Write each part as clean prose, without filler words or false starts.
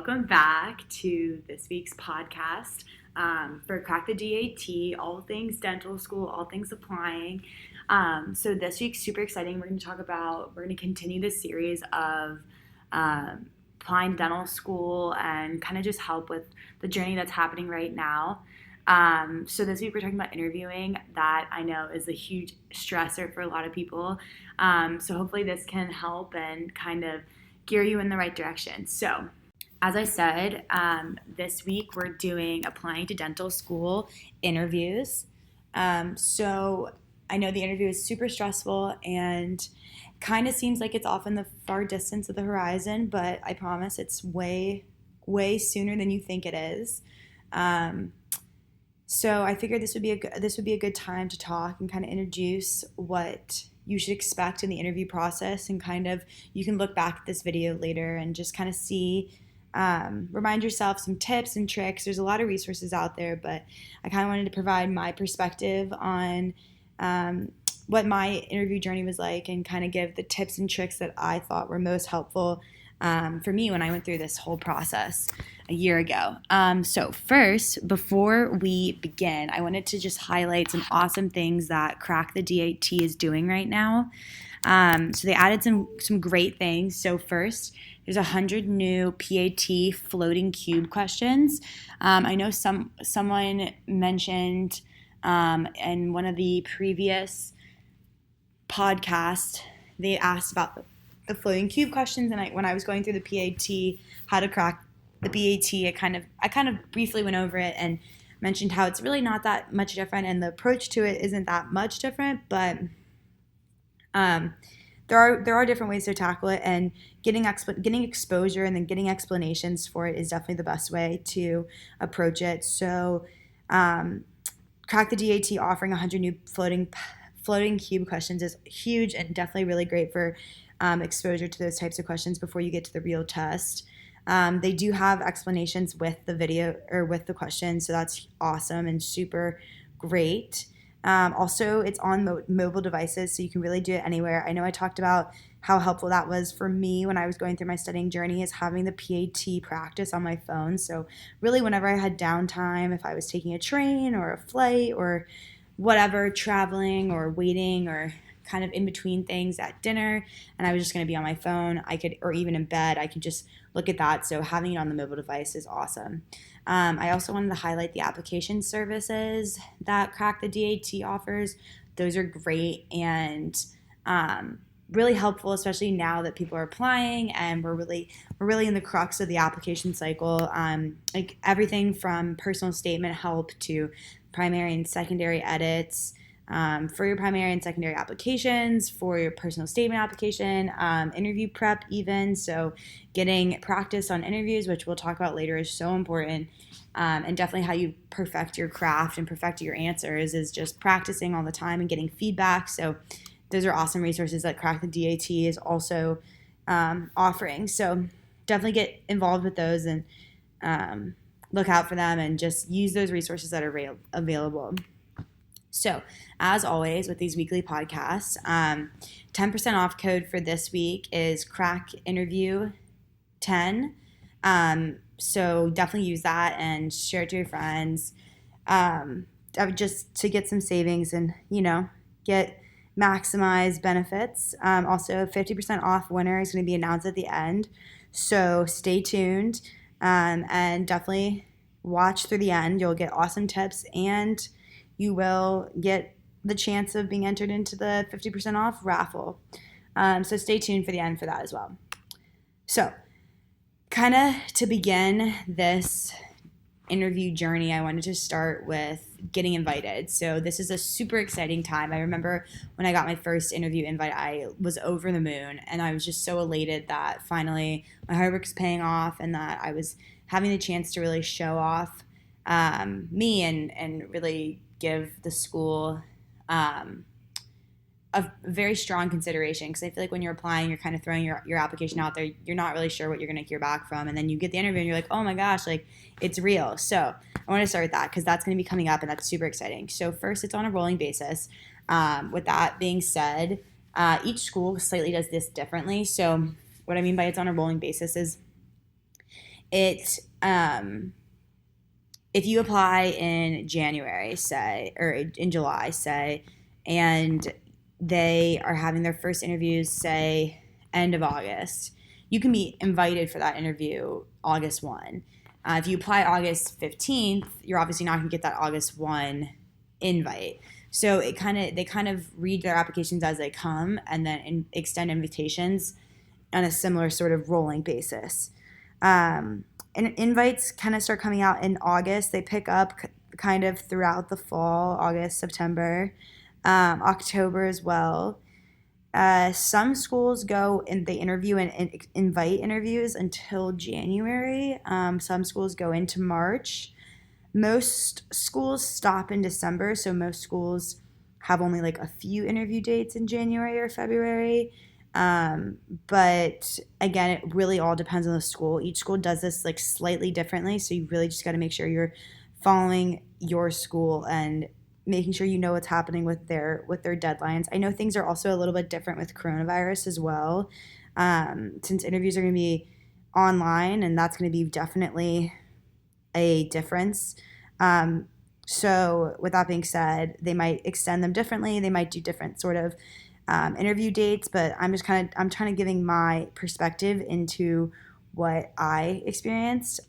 welcome back to this week's podcast for Crack the DAT, all things dental school, all things applying. So this week's super exciting. We're going to continue this series of applying to dental school and kind of just help with the journey that's happening right now. So this week we're talking about interviewing. That I know is a huge stressor for a lot of people. So hopefully this can help and kind of gear you in the right direction. So as I said, this week we're doing applying to dental school interviews. So I know the interview is super stressful and kind of seems like it's off in the far distance of the horizon, but I promise it's way, way sooner than you think it is. So I figured this would be a good time to talk and kind of introduce what you should expect in the interview process, and kind of you can look back at this video later and just kind of see, remind yourself some tips and tricks. There's a lot of resources out there, but I kind of wanted to provide my perspective on what my interview journey was like and kind of give the tips and tricks that I thought were most helpful for me when I went through this whole process a year ago. So first, before we begin, I wanted to just highlight some awesome things that Crack the DAT is doing right now. So they added some great things. So first, there's 100 new PAT floating cube questions. I know someone mentioned in one of the previous podcasts, they asked about the floating cube questions, and when I was going through the PAT, how to crack the BAT, I kind of briefly went over it and mentioned how it's really not that much different, and the approach to it isn't that much different, but there are different ways to tackle it, and getting exposure and then getting explanations for it is definitely the best way to approach it. So Crack the DAT offering 100 new floating cube questions is huge and definitely really great for exposure to those types of questions before you get to the real test. They do have explanations with the video or with the questions, so that's awesome and super great. Also, it's on mobile devices, so you can really do it anywhere. I know I talked about how helpful that was for me when I was going through my studying journey, is having the PAT practice on my phone. So really whenever I had downtime, if I was taking a train or a flight or whatever, traveling or waiting or kind of in between things at dinner, and I was just going to be on my phone, or even in bed, I could just look at that. So having it on the mobile device is awesome. I also wanted to highlight the application services that Crack the DAT offers. Those are great and really helpful, especially now that people are applying and we're really in the crux of the application cycle. Like everything from personal statement help to primary and secondary edits, for your primary and secondary applications, for your personal statement application, interview prep even. So getting practice on interviews, which we'll talk about later, is so important. And definitely how you perfect your craft and perfect your answers is just practicing all the time and getting feedback. So those are awesome resources that Crack the DAT is also offering. So definitely get involved with those and look out for them and just use those resources that are available. So, as always with these weekly podcasts, 10% off code for this week is Crack Interview 10. So definitely use that and share it to your friends, just to get some savings and, get maximize benefits. Also, 50% off winner is going to be announced at the end. So stay tuned and definitely watch through the end. You'll get awesome tips and you will get the chance of being entered into the 50% off raffle. So stay tuned for the end for that as well. So kind of to begin this interview journey, I wanted to start with getting invited. So this is a super exciting time. I remember when I got my first interview invite, I was over the moon and I was just so elated that finally my hard work is paying off and that I was having the chance to really show off me and really give the school a very strong consideration, because I feel like when you're applying, you're kind of throwing your application out there. You're not really sure what you're going to hear back from, and then you get the interview and you're like, oh my gosh, like it's real. So I want to start with that because that's going to be coming up and that's super exciting. So first, it's on a rolling basis. With that being said, each school slightly does this differently. So what I mean by it's on a rolling basis is It if you apply in January, say, or in July, say, and they are having their first interviews, say, end of August, you can be invited for that interview August 1. If you apply August 15th, you're obviously not going to get that August 1 invite. So they kind of read their applications as they come and then extend invitations on a similar sort of rolling basis. And invites kind of start coming out in August. They pick up kind of throughout the fall, August, September, October as well. Some schools go and they interview and invite interviews until January. Some schools go into March. Most schools stop in December, so most schools have only like a few interview dates in January or February. But again, it really all depends on the school. Each school does this like slightly differently, so you really just got to make sure you're following your school and making sure you know what's happening with their deadlines. I know things are also a little bit different with coronavirus as well, since interviews are going to be online, and that's going to be definitely a difference. So with that being said, they might extend them differently. They might do different sort of interview dates, but I'm trying to giving my perspective into what I experienced.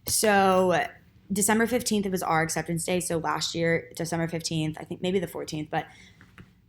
So December 15th, it was our acceptance day. So last year, December 15th, I think maybe the 14th, but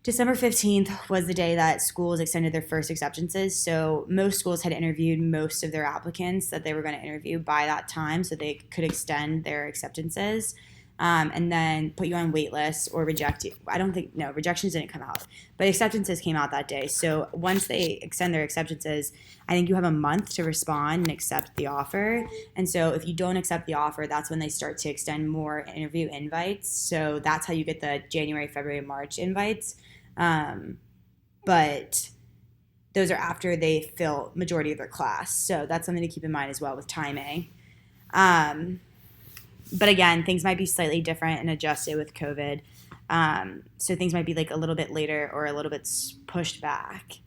December 15th was the day that schools extended their first acceptances. So most schools had interviewed most of their applicants that they were going to interview by that time so they could extend their acceptances. And then put you on wait lists or reject you. Rejections didn't come out, but acceptances came out that day. So once they extend their acceptances, I think you have a month to respond and accept the offer. And so if you don't accept the offer, that's when they start to extend more interview invites. So that's how you get the January, February, March invites. But those are after they fill majority of their class. So that's something to keep in mind as well with timing. But again, things might be slightly different and adjusted with COVID. So things might be like a little bit later or a little bit pushed back.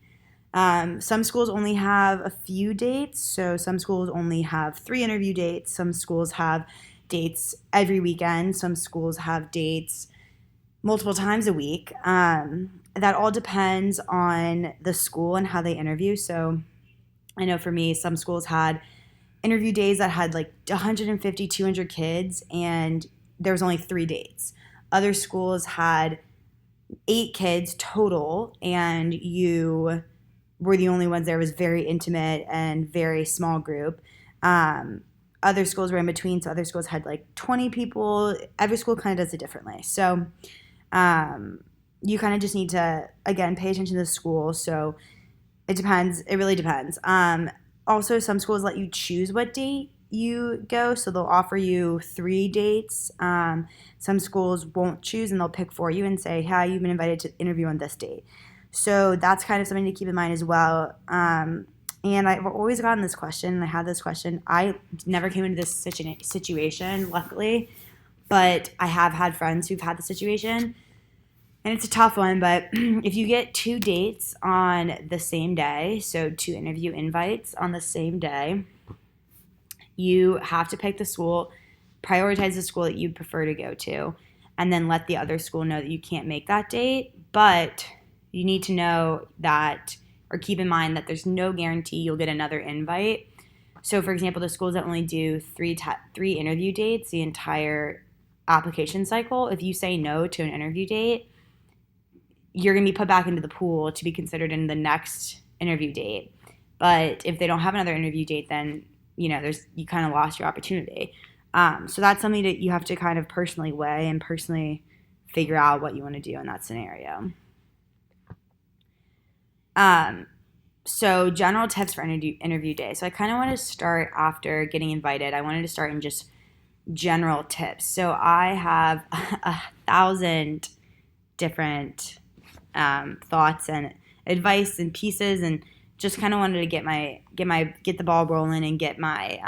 Some schools only have a few dates. So some schools only have 3 interview dates. Some schools have dates every weekend. Some schools have dates multiple times a week. That all depends on the school and how they interview. So I know for me, some schools had interview days that had like 150, 200 kids, and there was only 3 dates. Other schools had 8 kids total, and you were the only ones there. It was very intimate and very small group. Other schools were in between, so other schools had like 20 people. Every school kind of does it differently. So you kind of just need to, again, pay attention to the school. So it depends. It really depends. Also, some schools let you choose what date you go, so they'll offer you 3 dates. Some schools won't choose, and they'll pick for you and say, "Hey, you've been invited to interview on this date." So that's kind of something to keep in mind as well. And I've always gotten this question, and I had this question. I never came into this situation, luckily, but I have had friends who've had the situation. And it's a tough one, but if you get 2 dates on the same day, so 2 interview invites on the same day, you have to pick the school, prioritize the school that you'd prefer to go to, and then let the other school know that you can't make that date. But you need to know that, or keep in mind that there's no guarantee you'll get another invite. So, for example, the schools that only do 3 interview dates the entire application cycle, if you say no to an interview date, you're going to be put back into the pool to be considered in the next interview date. But if they don't have another interview date, then, you kind of lost your opportunity. So that's something that you have to kind of personally weigh and personally figure out what you want to do in that scenario. So general tips for interview day. So I kind of want to start after getting invited. I wanted to start in just general tips. So I have 1,000 different thoughts and advice and pieces, and just kind of wanted to get the ball rolling and get my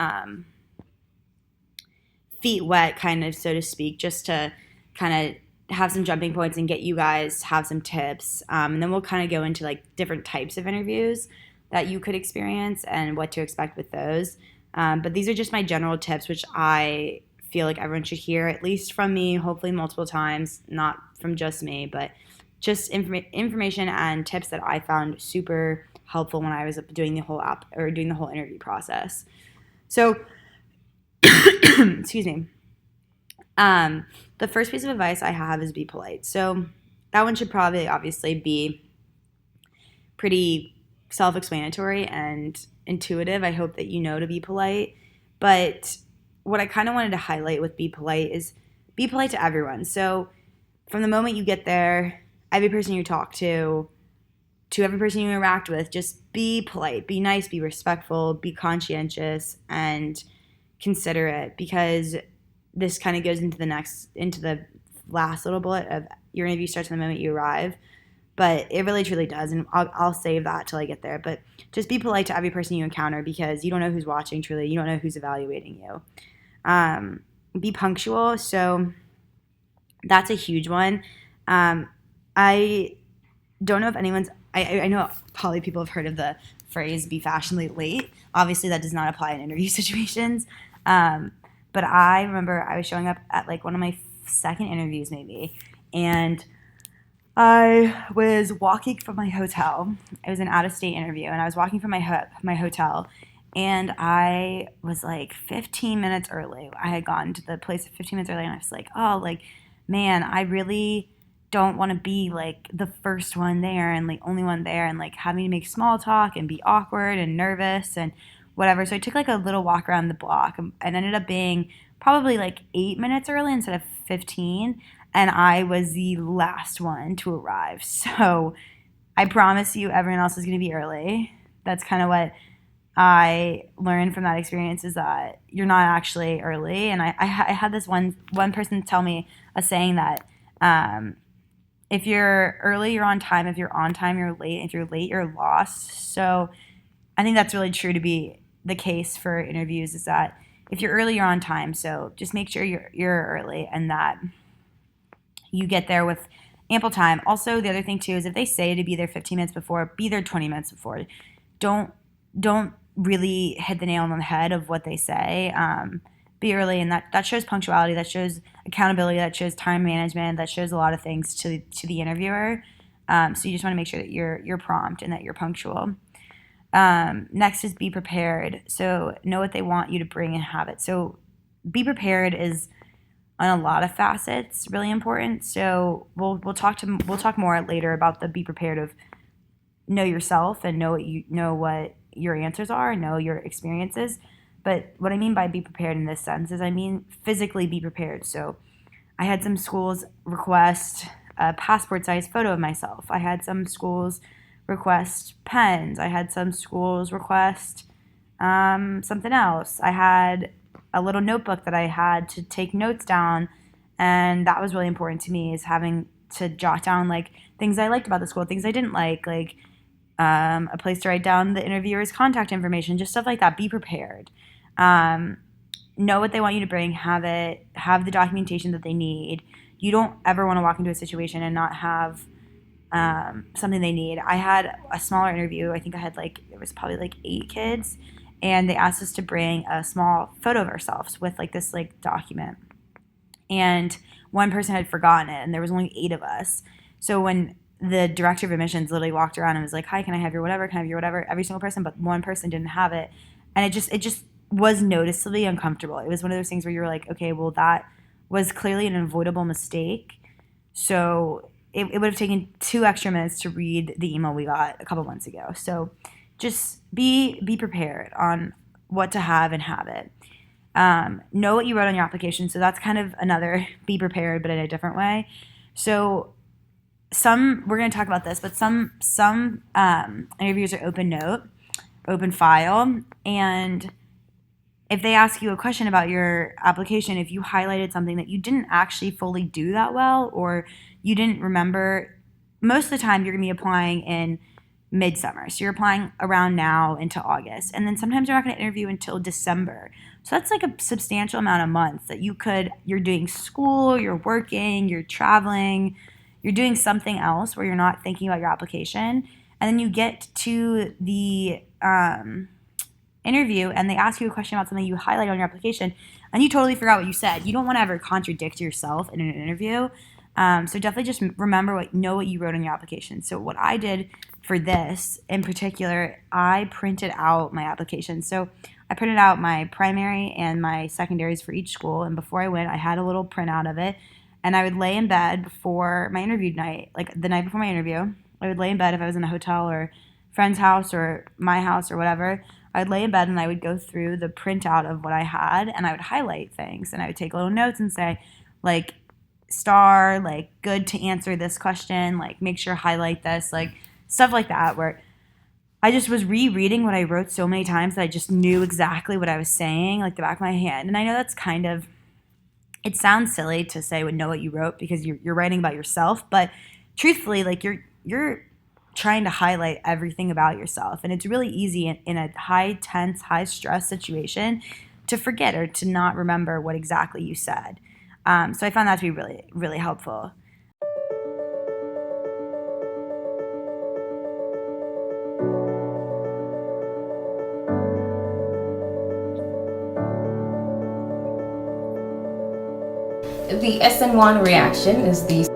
feet wet, kind of, so to speak, just to kind of have some jumping points and get you guys have some tips. And then we'll kind of go into like different types of interviews. that you could experience and what to expect with those. But these are just my general tips, which I feel like everyone should hear, at least from me, hopefully multiple times, not from just me, but just information and tips that I found super helpful when I was doing the whole doing the whole interview process. So, excuse me. The first piece of advice I have is be polite. So that one should probably obviously be pretty self-explanatory and intuitive. I hope that you know to be polite. But what I kind of wanted to highlight with be polite is be polite to everyone. So from the moment you get there, every person you talk to every person you interact with, just be polite, be nice, be respectful, be conscientious, and considerate, because this kind of goes into the last little bullet of your interview starts the moment you arrive. But it really truly does, and I'll save that till I get there. But just be polite to every person you encounter, because you don't know who's watching truly. You don't know who's evaluating you. Be punctual. So that's a huge one. I don't know if anyone's – I know probably people have heard of the phrase be fashionably late. Obviously, that does not apply in interview situations. But I remember I was showing up at like one of my second interviews maybe, and I was walking from my hotel. It was an out-of-state interview, and I was walking from my hotel, and I was like 15 minutes early. I had gotten to the place 15 minutes early, and I was like, oh, like, man, I really don't want to be like the first one there and like only one there, and like having to make small talk and be awkward and nervous and whatever. So I took like a little walk around the block and ended up being probably like 8 minutes early instead of 15. And I was the last one to arrive. So I promise you everyone else is going to be early. That's kind of what I learned from that experience, is that you're not actually early. And I had this one person tell me a saying that if you're early, you're on time. If you're on time, you're late. If you're late, you're lost. So I think that's really true to be the case for interviews, is that if you're early, you're on time. So just make sure you're early and that you get there with ample time. Also, the other thing too is if they say to be there 15 minutes before, be there 20 minutes before. Don't really hit the nail on the head of what they say. Be early, and that shows punctuality, that shows accountability, that shows time management, that shows a lot of things to the interviewer. So you just want to make sure that you're prompt and that you're punctual. Next is be prepared. So know what they want you to bring and have it. So be prepared is on a lot of facets really important. So we'll talk more later about the be prepared of know yourself and know what your answers are, know your experiences. But what I mean by be prepared in this sense is I mean physically be prepared. So I had some schools request a passport-sized photo of myself. I had some schools request pens. I had some schools request something else. I had a little notebook that I had to take notes down, and that was really important to me, is having to jot down like things I liked about the school, things I didn't like a place to write down the interviewer's contact information, just stuff like that. Be prepared. Know what they want you to bring, have the documentation that they need. You don't ever want to walk into a situation and not have something they need. I had a smaller interview. I think there was probably like 8 kids, and they asked us to bring a small photo of ourselves with like this like document. And one person had forgotten it, and there was only 8 of us. So when the director of admissions literally walked around and was like, "Hi, can I have your whatever? Can I have your whatever?" Every single person, but one person didn't have it, and it just was noticeably uncomfortable. It was one of those things where you were like, "Okay, well that was clearly an avoidable mistake." So it would have taken 2 extra minutes to read the email we got a couple months ago. So just be prepared on what to have and have it. Know what you wrote on your application. So that's kind of another be prepared, but in a different way. So we're going to talk about this, but some interviews are open note, open file, and if they ask you a question about your application, if you highlighted something that you didn't actually fully do that well, or you didn't remember, most of the time you're going to be applying in midsummer. So you're applying around now into August. And then sometimes you're not going to interview until December. So that's like a substantial amount of months that you're doing school, you're working, you're traveling, you're doing something else where you're not thinking about your application. and then you get to the interview and they ask you a question about something you highlight on your application and you totally forgot what you said. You don't want to ever contradict yourself in an interview. So definitely just know what you wrote on your application. So what I did for this in particular, I printed out my application. So I printed out my primary and my secondaries for each school. And before I went, I had a little printout of it. And I would lay in bed before my interview night, like the night before my interview. I would lay in bed if I was in a hotel or friend's house or my house or whatever. I'd lay in bed and I would go through the printout of what I had and I would highlight things and I would take little notes and say, like, star, like, good to answer this question, like, make sure highlight this, like, stuff like that, where I just was rereading what I wrote so many times that I just knew exactly what I was saying, like the back of my hand. And I know that's kind of, it sounds silly to say would know what you wrote because you're writing about yourself, but truthfully, like, you're trying to highlight everything about yourself. And it's really easy in a high tense, high stress situation to forget or to not remember what exactly you said. So I found that to be really, really helpful. The SN1 reaction is the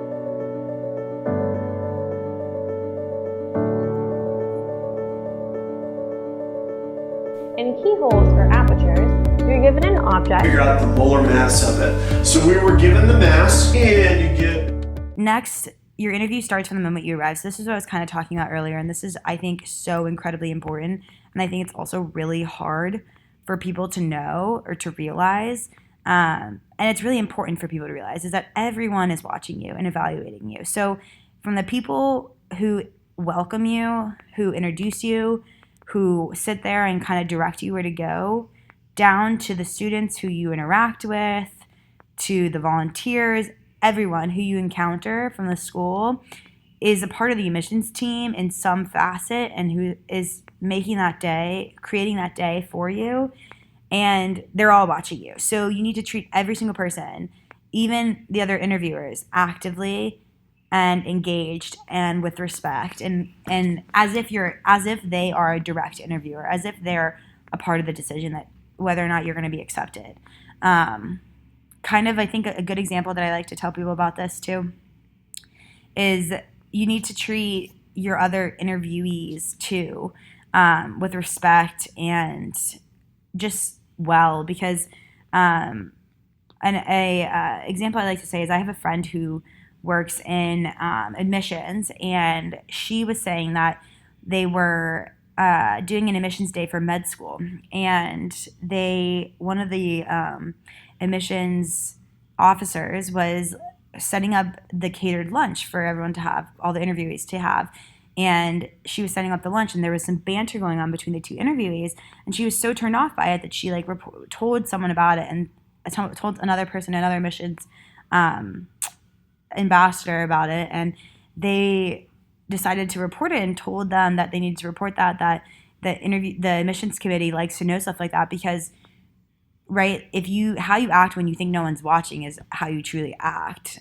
In keyholes or apertures, you're given an object. Figure out the molar mass of it. So we were given the mass, and you get. Next, your interview starts from the moment you arrive. So this is what I was kind of talking about earlier, and this is, I think, so incredibly important. And I think it's also really hard for people to know or to realize. And it's really important for people to realize is that everyone is watching you and evaluating you. So from the people who welcome you, who introduce you, who sit there and kind of direct you where to go, down to the students who you interact with, to the volunteers, everyone who you encounter from the school is a part of the admissions team in some facet and who is making that day, creating that day for you, and they're all watching you. So you need to treat every single person, even the other interviewers, actively and engaged and with respect and as if they are a direct interviewer, as if they're a part of the decision that whether or not you're going to be accepted. Kind of, I think a good example that I like to tell people about this too is you need to treat your other interviewees too with respect and just well, because an example I like to say is I have a friend who works in admissions, and she was saying that they were doing an admissions day for med school, and one of the admissions officers was setting up the catered lunch for everyone to have, all the interviewees to have. And she was setting up the lunch, and there was some banter going on between the two interviewees, and she was so turned off by it that she told someone about it and told another person, another admissions ambassador about it, and they decided to report it and told them that they needed to report that the admissions committee likes to know stuff like that because, right, how you act when you think no one's watching is how you truly act.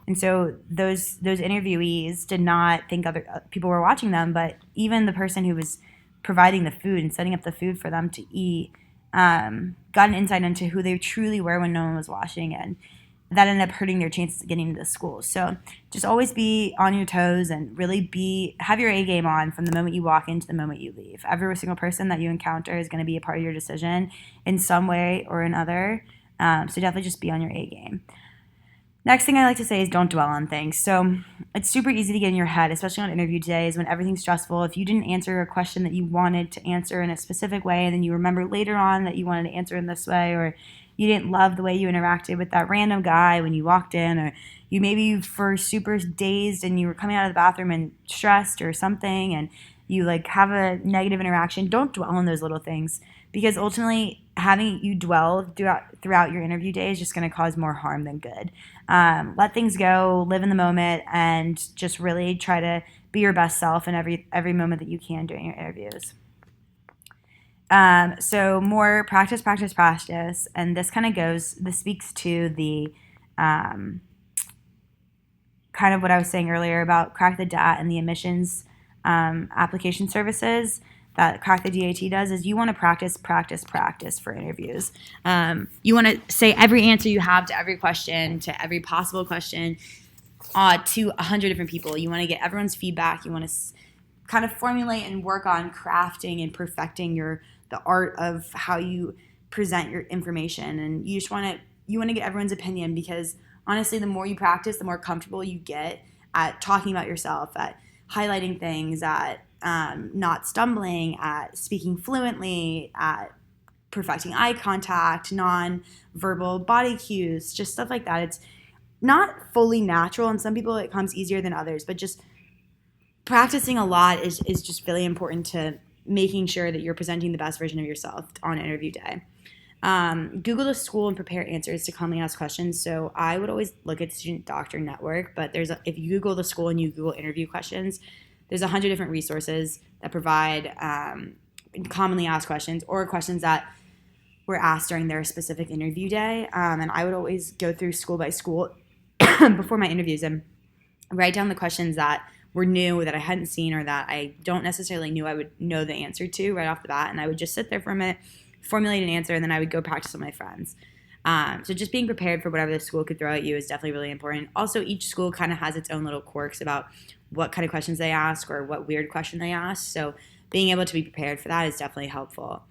And so those interviewees did not think other people were watching them, but even the person who was providing the food and setting up the food for them to eat got an insight into who they truly were when no one was watching, and that ended up hurting their chances of getting into the school. So just always be on your toes and really have your A game on from the moment you walk in to the moment you leave. Every single person that you encounter is going to be a part of your decision in some way or another. So definitely just be on your A game. Next thing I like to say is don't dwell on things. So it's super easy to get in your head, especially on interview days when everything's stressful. If you didn't answer a question that you wanted to answer in a specific way, and then you remember later on that you wanted to answer in this way, or you didn't love the way you interacted with that random guy when you walked in, or you maybe were super dazed and you were coming out of the bathroom and stressed or something, and you have a negative interaction, don't dwell on those little things, because ultimately having you dwell throughout your interview day is just going to cause more harm than good. Let things go, live in the moment, and just really try to be your best self in every moment that you can during your interviews. So more practice, and this speaks to the kind of what I was saying earlier about crack the DAT and the admissions application services that Crack the DAT does is you want to practice for interviews. You want to say every answer you have to every question, to every possible question, to 100 different people. You want to get everyone's feedback. You want to kind of formulate and work on crafting and perfecting the art of how you present your information. And you want to get everyone's opinion, because honestly, the more you practice, the more comfortable you get at talking about yourself, at highlighting things, at not stumbling, at speaking fluently, at perfecting eye contact, non-verbal body cues, just stuff like that. It's not fully natural, and some people it comes easier than others, but just practicing a lot is just really important to making sure that you're presenting the best version of yourself on interview day. Google the school and prepare answers to commonly asked questions. So I would always look at Student Doctor Network, but if you Google the school and you Google interview questions, there's 100 different resources that provide commonly asked questions or questions that were asked during their specific interview day. And I would always go through school by school before my interviews and write down the questions that were new, that I hadn't seen, or that I don't necessarily knew I would know the answer to right off the bat. And I would just sit there for a minute, formulate an answer, and then I would go practice with my friends. So just being prepared for whatever the school could throw at you is definitely really important. Also, each school kind of has its own little quirks about what kind of questions they ask or what weird question they ask. So being able to be prepared for that is definitely helpful.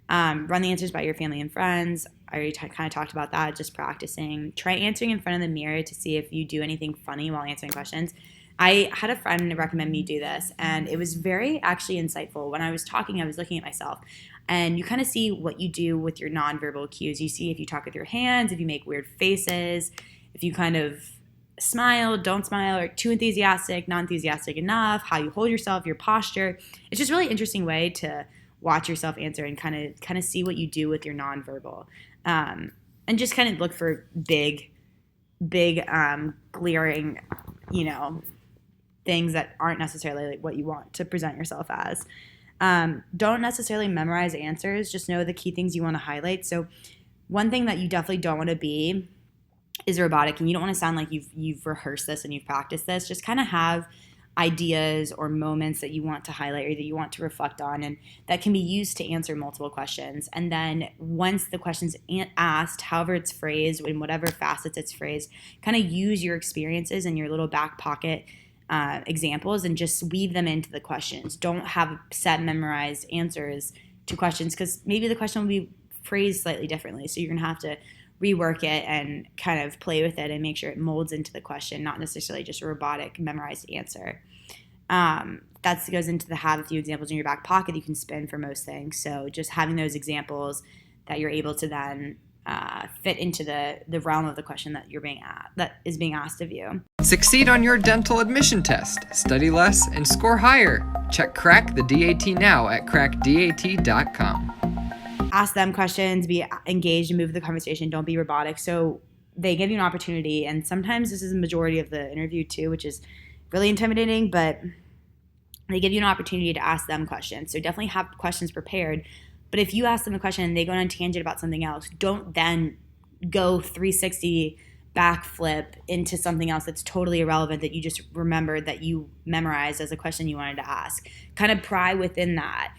Run the answers by your family and friends. I already kind of talked about that, just practicing. Try answering in front of the mirror to see if you do anything funny while answering questions. I had a friend recommend me do this, and it was very actually insightful. When I was talking, I was looking at myself, and you kind of see what you do with your nonverbal cues. You see if you talk with your hands, if you make weird faces, if you kind of smile, don't smile, or too enthusiastic, not enthusiastic enough, how you hold yourself, your posture. It's just a really interesting way to watch yourself answer and kind of see what you do with your nonverbal, and just kind of look for big glaring, things that aren't necessarily like what you want to present yourself as. Don't necessarily memorize answers. Just know the key things you want to highlight. So one thing that you definitely don't want to be is robotic, and you don't want to sound like you've rehearsed this and you've practiced this. Just kind of have ideas or moments that you want to highlight or that you want to reflect on, and that can be used to answer multiple questions. And then once the question's asked, however it's phrased, in whatever facets it's phrased, kind of use your experiences and your little back pocket examples and just weave them into the questions. Don't have set memorized answers to questions, because maybe the question will be phrased slightly differently. So you're going to have to rework it and kind of play with it and make sure it molds into the question, not necessarily just a robotic memorized answer. That goes into the have a few examples in your back pocket you can spin for most things. So just having those examples that you're able to then fit into the realm of the question that that is being asked of you. Succeed on your dental admission test. Study less and score higher. Check Crack the DAT now at crackdat.com. Ask them questions, be engaged and move the conversation. Don't be robotic. So they give you an opportunity, and sometimes this is the majority of the interview too, which is really intimidating, but they give you an opportunity to ask them questions. So definitely have questions prepared. But if you ask them a question and they go on a tangent about something else, don't then go 360 backflip into something else that's totally irrelevant that you just remembered that you memorized as a question you wanted to ask. Kind of pry within that.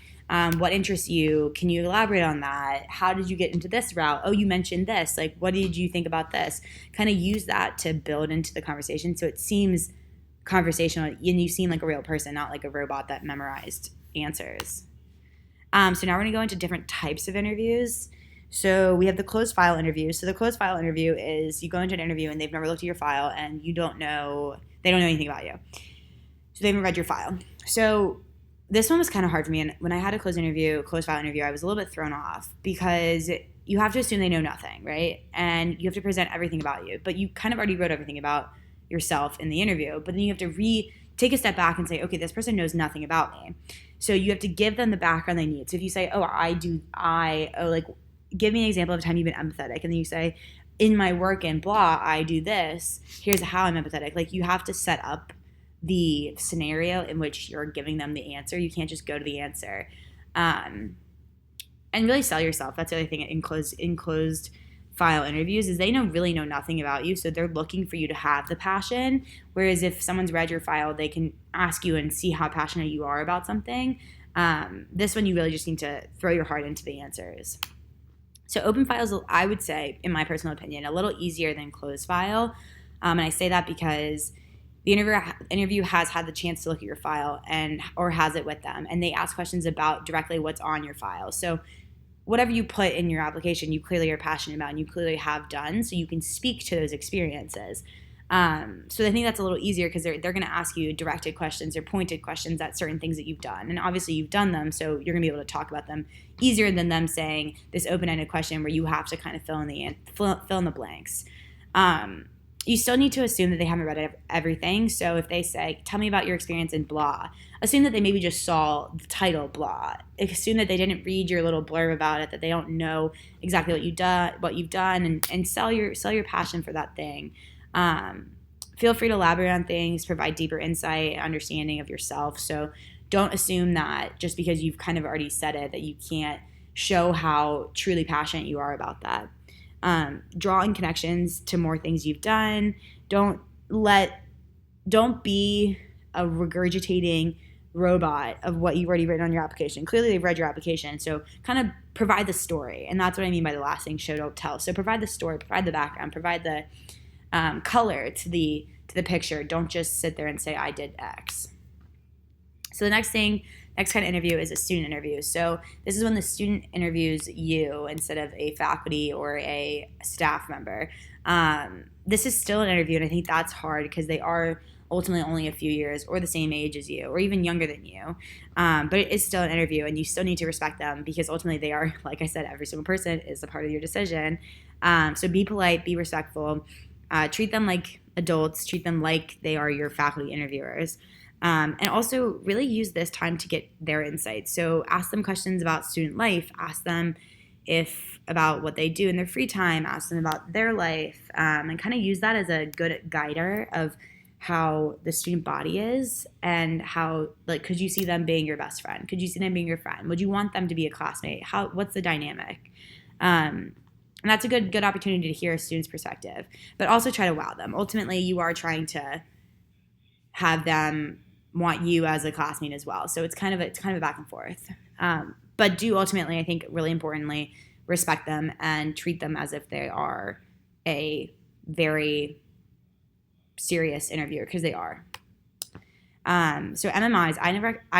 What interests you? Can you elaborate on that? How did you get into this route? Oh, you mentioned this. Like, what did you think about this? Kind of use that to build into the conversation so it seems conversational and you seem like a real person, not like a robot that memorized answers. So now we're going to go into different types of interviews. So we have the closed file interview. So the closed file interview is you go into an interview and they've never looked at your file and they don't know anything about you. So they haven't read your file. So this one was kind of hard for me. And when I had a closed file interview, I was a little bit thrown off because you have to assume they know nothing, right? And you have to present everything about you. But you kind of already wrote everything about yourself in the interview. But then you have to take a step back and say, okay, this person knows nothing about me. So you have to give them the background they need. So if you say, give me an example of a time you've been empathetic. And then you say, in my work and blah, I do this. Here's how I'm empathetic. Like, you have to set up the scenario in which you're giving them the answer. You can't just go to the answer. And really sell yourself. That's the other thing in closed file interviews is they really know nothing about you, so they're looking for you to have the passion. Whereas if someone's read your file, they can ask you and see how passionate you are about something. This one, you really just need to throw your heart into the answers. So open files, I would say, in my personal opinion, a little easier than closed file. And I say that because the interview has had the chance to look at your file or has it with them, and they ask questions about directly what's on your file. So whatever you put in your application, you clearly are passionate about and you clearly have done, so you can speak to those experiences. So I think that's a little easier because they're going to ask you directed questions or pointed questions at certain things that you've done. And obviously you've done them, so you're going to be able to talk about them easier than them saying this open-ended question where you have to kind of fill in the blanks. You still need to assume that they haven't read everything. So if they say, tell me about your experience in blah, assume that they maybe just saw the title blah. Assume that they didn't read your little blurb about it, that they don't know exactly what you've done, and sell your passion for that thing. Feel free to elaborate on things, provide deeper insight, understanding of yourself. So don't assume that just because you've kind of already said it that you can't show how truly passionate you are about that. Draw in connections to more things you've done. Don't be a regurgitating robot of what you've already written on your application. Clearly they've read your application, so kind of provide the story. And that's what I mean by the last thing, show, don't tell. So provide the story, provide the background, provide the color to the picture. Don't just sit there and say, I did X. So the next kind of interview is a student interview. So this is when the student interviews you instead of a faculty or a staff member. This is still an interview, and I think that's hard because they are ultimately only a few years or the same age as you or even younger than you. But it is still an interview, and you still need to respect them because ultimately they are, like I said, every single person is a part of your decision. So be polite, be respectful. Treat them like adults, treat them like they are your faculty interviewers. And also really use this time to get their insights. So ask them questions about student life, ask them about what they do in their free time, ask them about their life, and kind of use that as a good guider of how the student body is and how, like, could you see them being your best friend? Could you see them being your friend? Would you want them to be a classmate? What's the dynamic? And that's a good opportunity to hear a student's perspective, but also try to wow them. Ultimately, you are trying to have them want you as a classmate as well. So it's kind of a back and forth. But do ultimately, I think, really importantly, respect them and treat them as if they are a very serious interviewer, because they are. So MMIs, I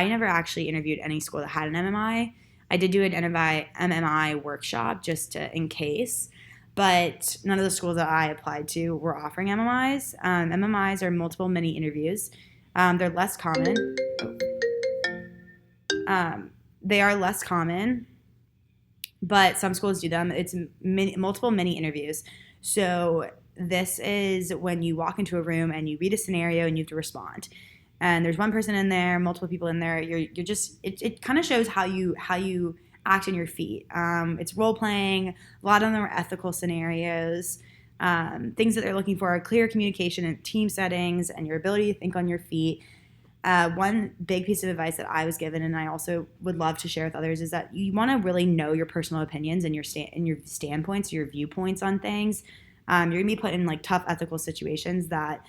never actually interviewed any school that had an MMI. I did do an MMI workshop just in case, but none of the schools that I applied to were offering MMIs. MMIs are multiple mini interviews. They're less common. They are less common, but some schools do them. It's multiple mini interviews. So this is when you walk into a room and you read a scenario and you have to respond. And there's one person in there, multiple people in there. You're just it kind of shows how you act on your feet. It's role playing. A lot of them are ethical scenarios. Things that they're looking for are clear communication in team settings and your ability to think on your feet. One big piece of advice that I was given, and I also would love to share with others, is that you want to really know your personal opinions and your standpoints, your viewpoints on things. You're going to be put in like tough ethical situations that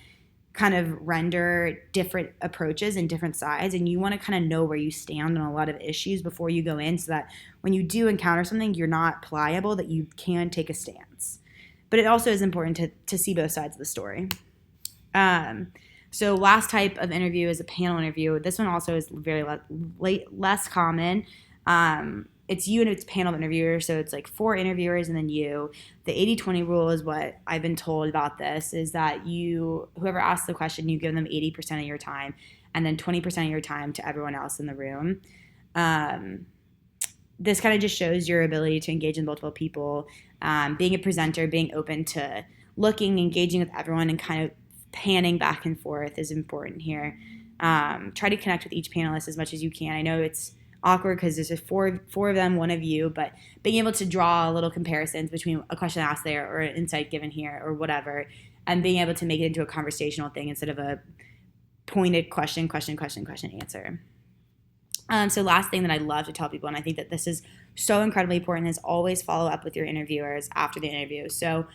kind of render different approaches and different sides, and you want to kind of know where you stand on a lot of issues before you go in, so that when you do encounter something, you're not pliable, that you can take a stance. But it also is important to see both sides of the story. So last type of interview is a panel interview. This one also is very less common. It's you and it's a panel of interviewers, so it's like 4 interviewers and then you. The 80-20 rule is what I've been told about this, is that whoever asks the question, you give them 80% of your time and then 20% of your time to everyone else in the room. This kind of just shows your ability to engage in multiple people, being a presenter, being open to engaging with everyone, and kind of panning back and forth is important here. Try to connect with each panelist as much as you can. I know it's awkward because there's four of them, one of you, but being able to draw little comparisons between a question asked there or an insight given here or whatever, and being able to make it into a conversational thing instead of a pointed question, answer. So last thing that I love to tell people, and I think that this is so incredibly important, is always follow up with your interviewers after the interview. So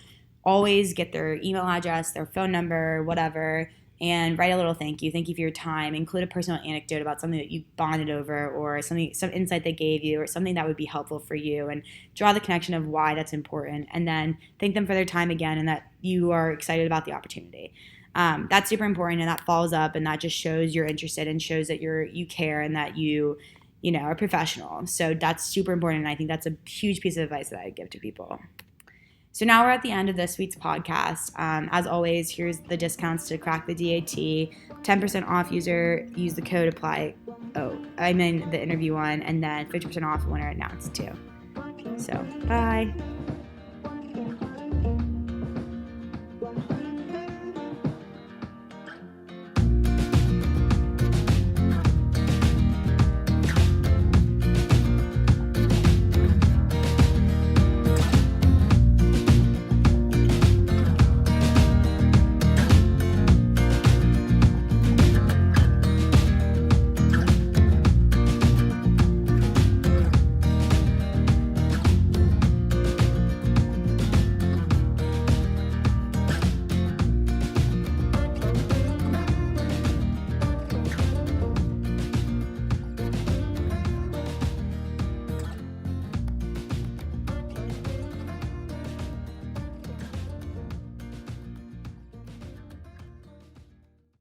always get their email address, their phone number, whatever, and write a little thank you. Thank you for your time. Include a personal anecdote about something that you bonded over, or some insight they gave you, or something that would be helpful for you, and draw the connection of why that's important. And then thank them for their time again, and that you are excited about the opportunity. That's super important, and that follows up, and that just shows you're interested and shows that you care and that you are professional. So that's super important, and I think that's a huge piece of advice that I give to people. So now we're at the end of this week's podcast. As always, here's the discounts to crack the DAT. 10% off use the code apply. Oh, I mean the interview one, and then 50% off when announced too. So bye.